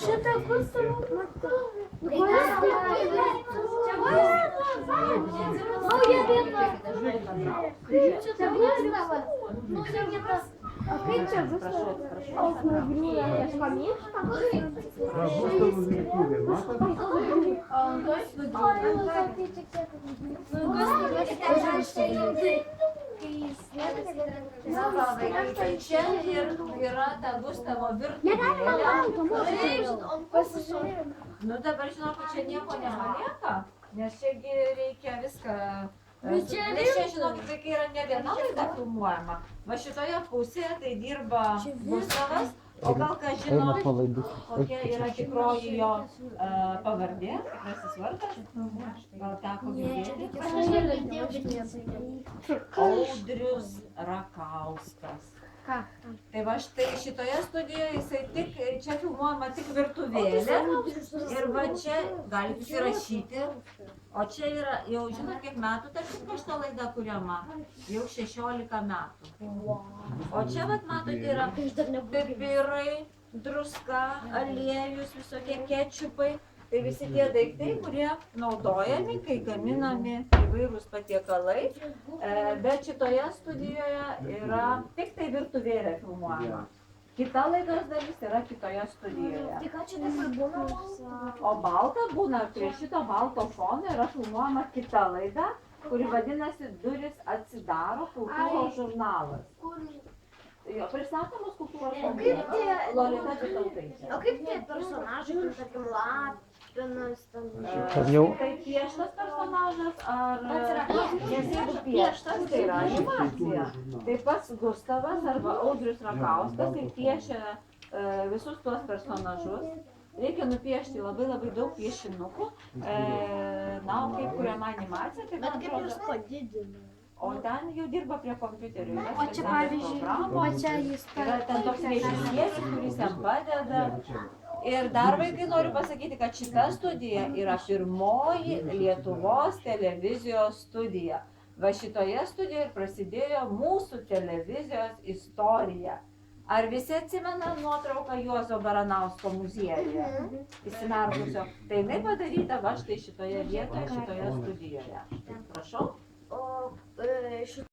Šitą pusę matau. Nauja diena. Čia Gustavas. O kaip čia Gustavas? O nugriūna kažką minkštą? Gustavas virtuvė, matot? Tai čia yra ta Gustavo virtuvė. Nu dabar žinokit, čia nieko nepalieka, nes čiagi reikia viską. Nes čia žinokit, kai yra ne viena laida filmuojama, va šitoje pusėje tai dirba Gustavas, o gal ką žino, kokia yra tikroji jo pavardė, tikrasis vardas, gal teko girdėti. Audrius Rakauskas. Tai va štai šitoje studijoje jisai tik, čia filmuojama tik virtuvėlė ir va čia galite įsirašyti, o čia yra, jau žinot kiek metų, tarkim, šita laida kuriama, jau 16 metų. O čia vat matote yra pipirai, druska, aliejus, visokie kečupai. Tai visi tie daiktai, kurie naudojami, kai gaminami įvairūs patiekalai, bet šitoje studijoje yra tik tai virtuvėlė filmuojama. Kita laidos dalis yra kitoje studijoje. Tai ką čia dabar būna? O balta būna, prie šito balto fono yra filmuojama kita laida, kuri vadinasi Durys atsidaro kultūros žurnalas. Jo, pristatomos kultūros žurnalas. Lolita Bytautaitė. O kaip tie personažai, kaip tarkim Lapinas, ten... Tai pieštas personažas ar... Nes jeigu pieštas, tai yra animacija. Tai pats Gustavas arba Audrius Rakauskas ir piešia visus tuos personažus. Reikia nupiešti labai daug piešinukų. Na, o kaip kuriama animacija, tai man atrodo... Bet kaip jūs padidina? O ten jau dirba prie kompiuterių. O čia pavyzdžiui, o čia jis... Yra ten toks režisierius, kuris jam padeda. Ir dar vaikai noriu pasakyti, kad šita studija yra pirmoji Lietuvos televizijos studija. Va šitoje studijoje prasidėjo mūsų televizijos istorija. Ar visi atsimena nuotrauką Juozo Baranausko muziejuje? Įsimerkusio. Tai jinai padaryta va štai šitoje vietoje, šitoje studijoje. Prašau. O